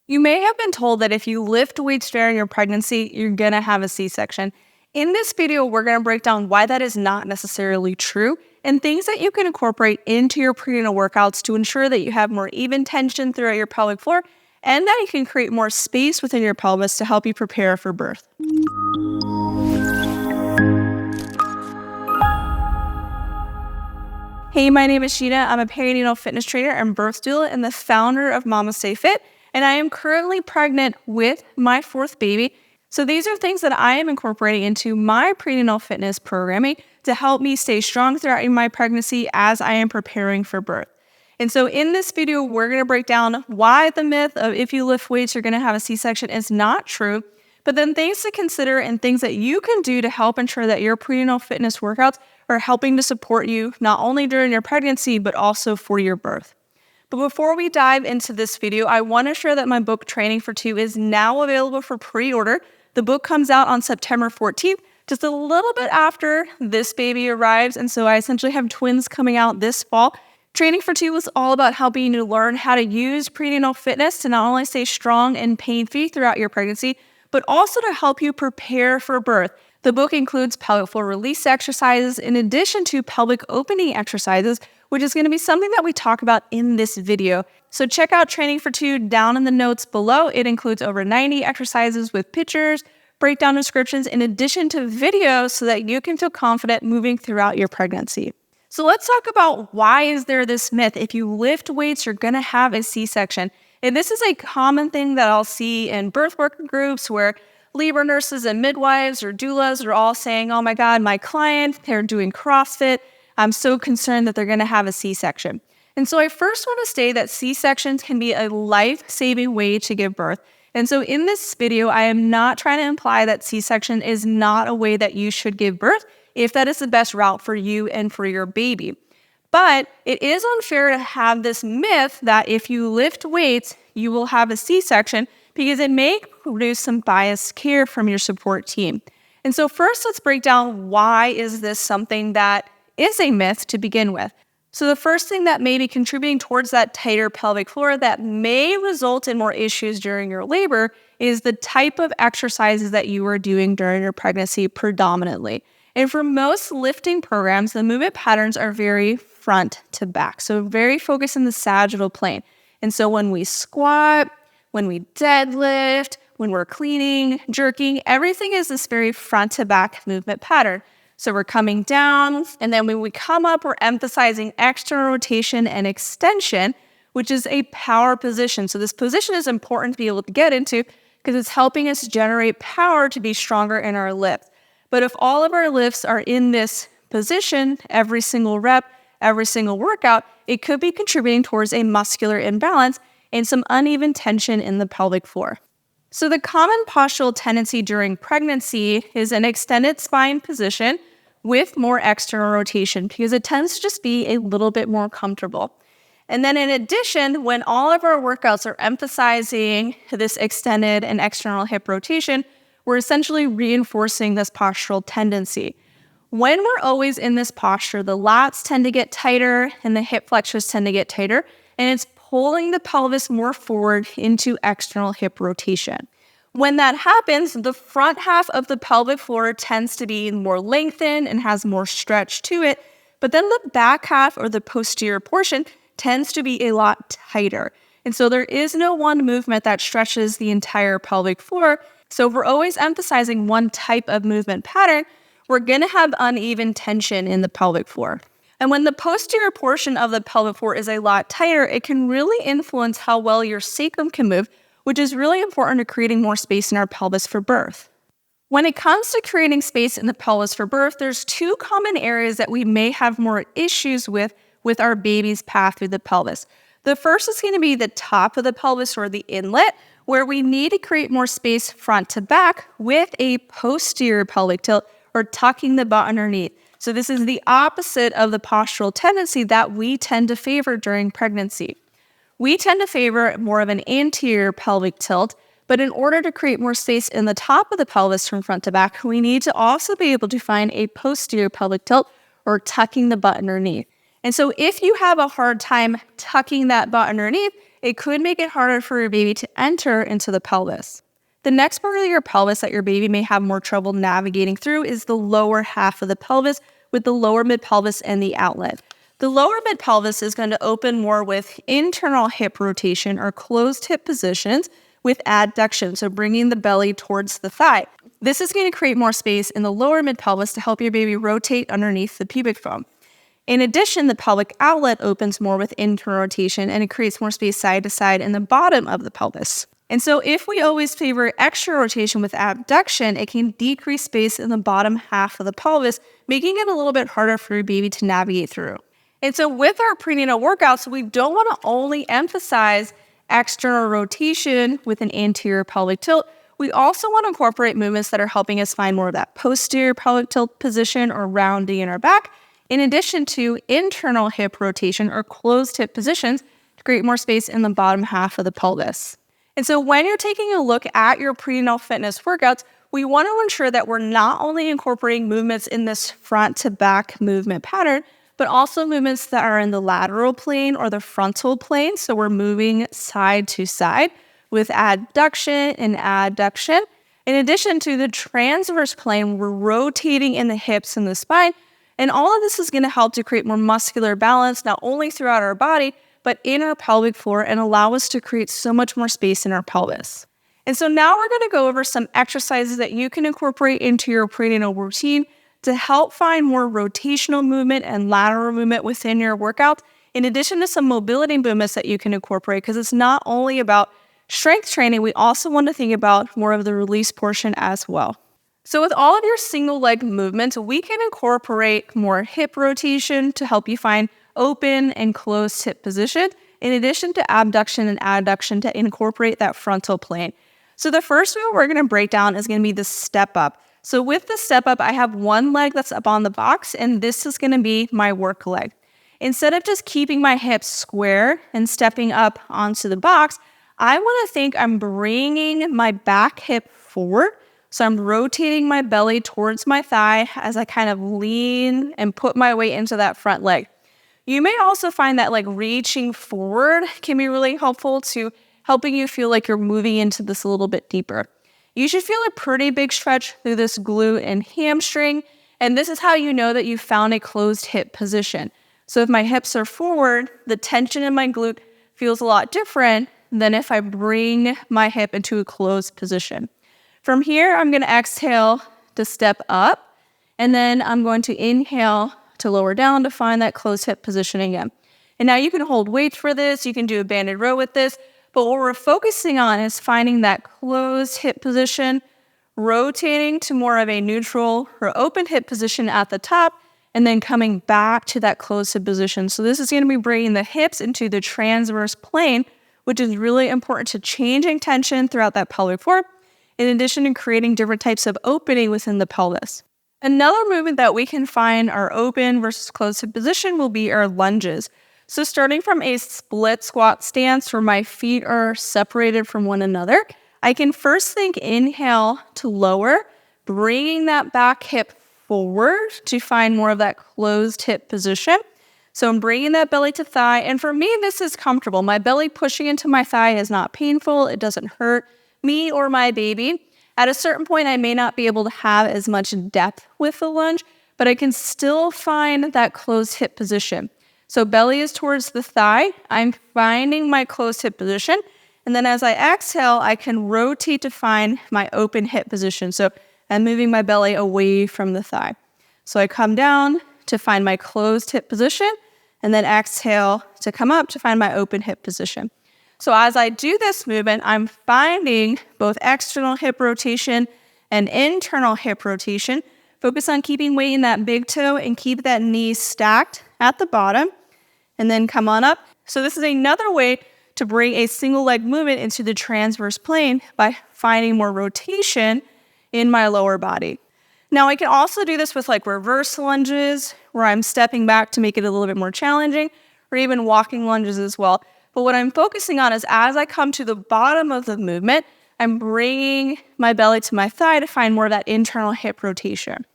You may have been told that if you lift weights during your pregnancy, you're going to have a C-section. In this video, we're going to break down why that is not necessarily true and things that you can incorporate into your prenatal workouts to ensure that you have more even tension throughout your pelvic floor and that you can create more space within your pelvis to help you prepare for birth. Hey, my name is Gina. I'm a perinatal fitness trainer and birth doula and the founder of MamasteFit, and I am currently pregnant with my fourth baby. So these are things that I am incorporating into my prenatal fitness programming to help me stay strong throughout my pregnancy as I am preparing for birth. And so in this video, we're going to break down why the myth of if you lift weights, you're going to have a C-section is not true, but then things to consider and things that you can do to help ensure that your prenatal fitness workouts are helping to support you not only during your pregnancy, but also for your birth. But before we dive into this video, I want to share that my book, Training for Two, is now available for pre-order. The book comes out on September 14th, just a little bit after this baby arrives. And so I essentially have twins coming out this fall. Training for Two is all about helping you to learn how to use prenatal fitness to not only stay strong and pain-free throughout your pregnancy, but also to help you prepare for birth. The book includes pelvic floor release exercises in addition to pelvic opening exercises, which is going to be something that we talk about in this video. So check out Training for Two down in the notes below. It includes over 90 exercises with pictures, breakdown descriptions, in addition to videos so that you can feel confident moving throughout your pregnancy. So let's talk about why is there this myth, if you lift weights, you're going to have a C-section. And this is a common thing that I'll see in birth worker groups where labor nurses and midwives or doulas are all saying, oh my God, my client, they're doing CrossFit. I'm so concerned that they're going to have a C-section. And so I first want to state that C-sections can be a life-saving way to give birth. And so in this video, I am not trying to imply that C-section is not a way that you should give birth if that is the best route for you and for your baby. But it is unfair to have this myth that if you lift weights, you will have a C-section because it may produce some biased care from your support team. And so first, let's break down why is this something that is a myth to begin with. So the first thing that may be contributing towards that tighter pelvic floor that may result in more issues during your labor is the type of exercises that you are doing during your pregnancy predominantly. And for most lifting programs, the movement patterns are very front to back, so very focused in the sagittal plane. And so when we squat, when we deadlift, when we're cleaning, jerking, everything is this very front to back movement pattern. So we're coming down, and then when we come up, we're emphasizing external rotation and extension, which is a power position. So this position is important to be able to get into because it's helping us generate power to be stronger in our lifts. But if all of our lifts are in this position, every single rep, every single workout, it could be contributing towards a muscular imbalance and some uneven tension in the pelvic floor. So the common postural tendency during pregnancy is an extended spine position with more external rotation because it tends to just be a little bit more comfortable. And then in addition, when all of our workouts are emphasizing this extended and external hip rotation, we're essentially reinforcing this postural tendency. When we're always in this posture, the lats tend to get tighter and the hip flexors tend to get tighter, and it's pulling the pelvis more forward into external hip rotation. When that happens, the front half of the pelvic floor tends to be more lengthened and has more stretch to it, but then the back half or the posterior portion tends to be a lot tighter. And so there is no one movement that stretches the entire pelvic floor. So if we're always emphasizing one type of movement pattern, we're going to have uneven tension in the pelvic floor. And when the posterior portion of the pelvic floor is a lot tighter, it can really influence how well your sacrum can move, which is really important to creating more space in our pelvis for birth. When it comes to creating space in the pelvis for birth, there's two common areas that we may have more issues with our baby's path through the pelvis. The first is going to be the top of the pelvis or the inlet, where we need to create more space front to back with a posterior pelvic tilt or tucking the butt underneath. So this is the opposite of the postural tendency that we tend to favor during pregnancy. We tend to favor more of an anterior pelvic tilt, but in order to create more space in the top of the pelvis from front to back, we need to also be able to find a posterior pelvic tilt or tucking the butt underneath. And so if you have a hard time tucking that butt underneath, it could make it harder for your baby to enter into the pelvis. The next part of your pelvis that your baby may have more trouble navigating through is the lower half of the pelvis, with the lower mid-pelvis and the outlet. The lower mid-pelvis is going to open more with internal hip rotation or closed hip positions with adduction, so bringing the belly towards the thigh. This is going to create more space in the lower mid-pelvis to help your baby rotate underneath the pubic bone. In addition, the pelvic outlet opens more with internal rotation, and it creates more space side to side in the bottom of the pelvis. And so if we always favor extra rotation with abduction, it can decrease space in the bottom half of the pelvis, making it a little bit harder for your baby to navigate through. And so with our prenatal workouts, we don't want to only emphasize external rotation with an anterior pelvic tilt. We also want to incorporate movements that are helping us find more of that posterior pelvic tilt position or rounding in our back, in addition to internal hip rotation or closed hip positions to create more space in the bottom half of the pelvis. And so when you're taking a look at your prenatal fitness workouts, we want to ensure that we're not only incorporating movements in this front to back movement pattern, but also movements that are in the lateral plane or the frontal plane. So we're moving side to side with adduction and adduction. In addition to the transverse plane, we're rotating in the hips and the spine. And all of this is going to help to create more muscular balance, not only throughout our body, but in our pelvic floor, and allow us to create so much more space in our pelvis. And so now we're going to go over some exercises that you can incorporate into your prenatal routine to help find more rotational movement and lateral movement within your workout, in addition to some mobility movements that you can incorporate, because it's not only about strength training, we also want to think about more of the release portion as well. So with all of your single leg movements, we can incorporate more hip rotation to help you find open and closed hip position, in addition to abduction and adduction to incorporate that frontal plane. So the first move we're going to break down is going to be the step up. So with the step up, I have one leg that's up on the box, and this is going to be my work leg. Instead of just keeping my hips square and stepping up onto the box, I want to think I'm bringing my back hip forward. So I'm rotating my belly towards my thigh as I kind of lean and put my weight into that front leg. You may also find that like reaching forward can be really helpful to helping you feel like you're moving into this a little bit deeper. You should feel a pretty big stretch through this glute and hamstring, and this is how you know that you found a closed hip position. So if my hips are forward, the tension in my glute feels a lot different than if I bring my hip into a closed position. From here, I'm going to exhale to step up, and then I'm going to inhale to lower down to find that closed hip position again. And now you can hold weights for this, you can do a banded row with this, but what we're focusing on is finding that closed hip position, rotating to more of a neutral or open hip position at the top, and then coming back to that closed hip position. So this is going to be bringing the hips into the transverse plane, which is really important to changing tension throughout that pelvic floor, in addition to creating different types of opening within the pelvis. Another movement that we can find our open versus closed hip position will be our lunges. So starting from a split squat stance where my feet are separated from one another, I can first think inhale to lower, bringing that back hip forward to find more of that closed hip position. So I'm bringing that belly to thigh, and for me, this is comfortable. My belly pushing into my thigh is not painful. It doesn't hurt me or my baby. At a certain point, I may not be able to have as much depth with the lunge, but I can still find that closed hip position. So belly is towards the thigh. I'm finding my closed hip position. And then as I exhale, I can rotate to find my open hip position. So I'm moving my belly away from the thigh. So I come down to find my closed hip position, and then exhale to come up to find my open hip position. So as I do this movement, I'm finding both external hip rotation and internal hip rotation. Focus on keeping weight in that big toe and keep that knee stacked at the bottom, and then come on up. So this is another way to bring a single leg movement into the transverse plane by finding more rotation in my lower body. Now I can also do this with like reverse lunges where I'm stepping back to make it a little bit more challenging, or even walking lunges as well. But what I'm focusing on is as I come to the bottom of the movement, I'm bringing my belly to my thigh to find more of that internal hip rotation.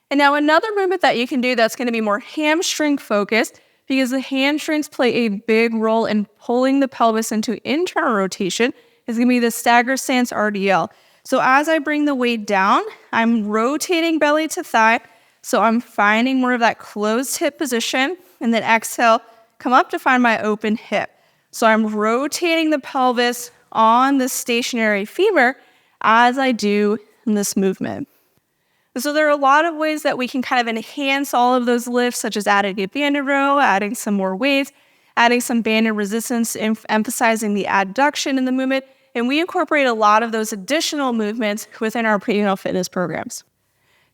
And now another movement that you can do that's going to be more hamstring focused, because the hamstrings play a big role in pulling the pelvis into internal rotation. Is going to be the stagger stance RDL. So as I bring the weight down, I'm rotating belly to thigh. So I'm finding more of that closed hip position, and then exhale, come up to find my open hip. So I'm rotating the pelvis on the stationary femur as I do this movement. So there are a lot of ways that we can kind of enhance all of those lifts, such as adding a banded row, adding some more weights, adding some banded resistance, emphasizing the adduction in the movement. And we incorporate a lot of those additional movements within our prenatal fitness programs.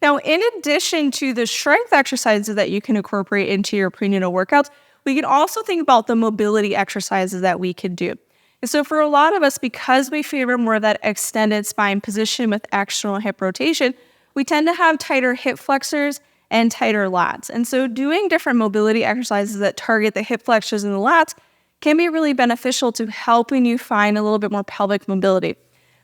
Now, in addition to the strength exercises that you can incorporate into your prenatal workouts, we can also think about the mobility exercises that we can do. And so for a lot of us, because we favor more of that extended spine position with external hip rotation, we tend to have tighter hip flexors and tighter lats. And so doing different mobility exercises that target the hip flexors and the lats can be really beneficial to helping you find a little bit more pelvic mobility.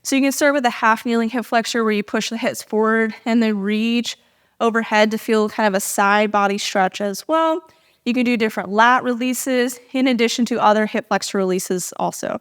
So you can start with a half kneeling hip flexor where you push the hips forward and then reach overhead to feel kind of a side body stretch as well. You can do different lat releases in addition to other hip flexor releases also.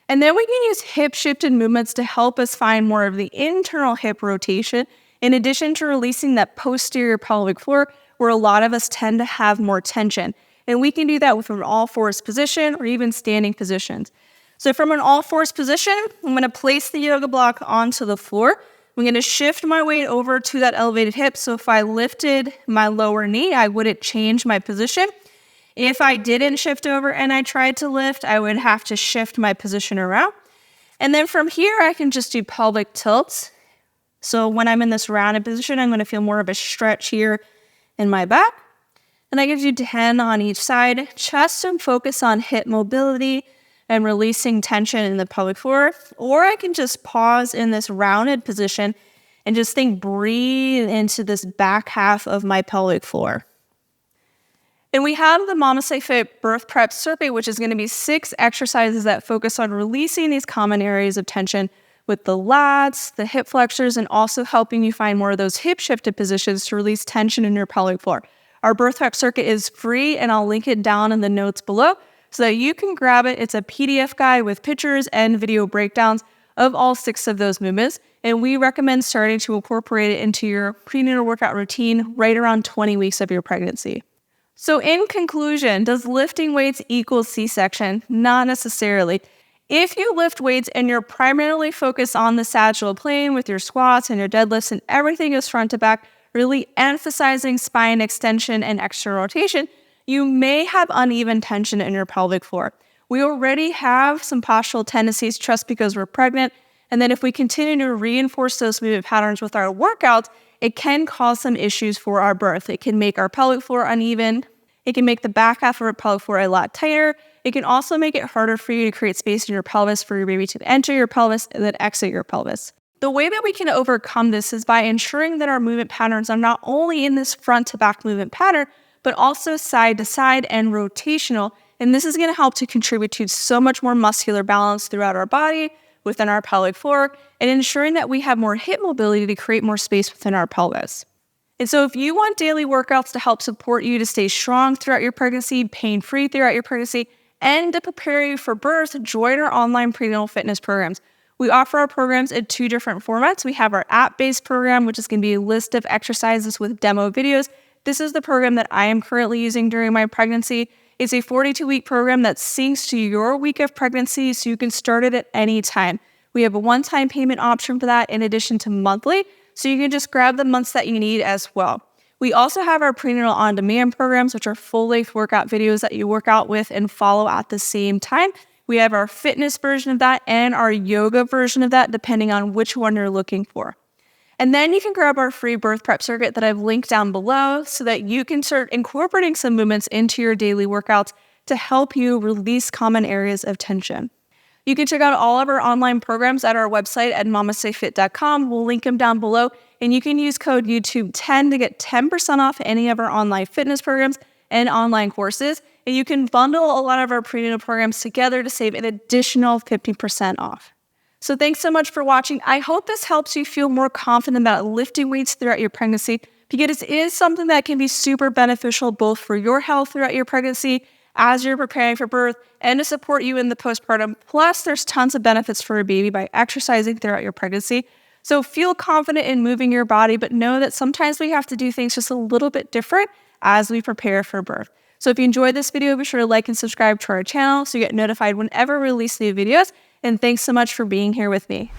And then we can use hip shifted movements to help us find more of the internal hip rotation in addition to releasing that posterior pelvic floor where a lot of us tend to have more tension. And we can do that with an all-fours position or even standing positions. So from an all-fours position, I'm going to place the yoga block onto the floor. I'm going to shift my weight over to that elevated hip. So if I lifted my lower knee, I wouldn't change my position. If I didn't shift over and I tried to lift, I would have to shift my position around. And then from here, I can just do pelvic tilts. So when I'm in this rounded position, I'm going to feel more of a stretch here in my back. And that gives you 10 on each side, just to focus on hip mobility and releasing tension in the pelvic floor. Or I can just pause in this rounded position and just breathe into this back half of my pelvic floor. And we have the MamasteFit birth prep circuit, which is going to be 6 exercises that focus on releasing these common areas of tension with the lats, the hip flexors, and also helping you find more of those hip shifted positions to release tension in your pelvic floor. Our birth prep circuit is free, and I'll link it down in the notes below so that you can grab it. It's a PDF guide with pictures and video breakdowns of all 6 of those movements, and we recommend starting to incorporate it into your prenatal workout routine right around 20 weeks of your pregnancy. So in conclusion, does lifting weights equal C-section? Not necessarily. If you lift weights and you're primarily focused on the sagittal plane with your squats and your deadlifts and everything is front to back, really emphasizing spine extension and external rotation, you may have uneven tension in your pelvic floor. We already have some postural tendencies just because we're pregnant, and then if we continue to reinforce those movement patterns with our workouts, it can cause some issues for our birth. It can make our pelvic floor uneven. It can make the back half of our pelvic floor a lot tighter. It can also make it harder for you to create space in your pelvis for your baby to enter your pelvis and then exit your pelvis. The way that we can overcome this is by ensuring that our movement patterns are not only in this front to back movement pattern, but also side to side and rotational. And this is going to help to contribute to so much more muscular balance throughout our body, within our pelvic floor, and ensuring that we have more hip mobility to create more space within our pelvis. And so if you want daily workouts to help support you to stay strong throughout your pregnancy, pain-free throughout your pregnancy, and to prepare you for birth, join our online prenatal fitness programs. We offer our programs in 2 different formats. We have our app-based program, which is going to be a list of exercises with demo videos. This is the program that I am currently using during my pregnancy. It's a 42-week program that syncs to your week of pregnancy, so you can start it at any time. We have a one-time payment option for that in addition to monthly, so you can just grab the months that you need as well. We also have our prenatal on-demand programs, which are full-length workout videos that you work out with and follow at the same time. We have our fitness version of that and our yoga version of that, depending on which one you're looking for. And then you can grab our free birth prep circuit that I've linked down below so that you can start incorporating some movements into your daily workouts to help you release common areas of tension. You can check out all of our online programs at our website at MamasteFit.com. We'll link them down below, and you can use code YouTube10 to get 10% off any of our online fitness programs and online courses. And you can bundle a lot of our prenatal programs together to save an additional 50% off. So thanks so much for watching. I hope this helps you feel more confident about lifting weights throughout your pregnancy, because it is something that can be super beneficial both for your health throughout your pregnancy as you're preparing for birth and to support you in the postpartum. Plus, there's tons of benefits for a baby by exercising throughout your pregnancy. So feel confident in moving your body, but know that sometimes we have to do things just a little bit different as we prepare for birth. So if you enjoyed this video, be sure to like and subscribe to our channel so you get notified whenever we release new videos. And thanks so much for being here with me.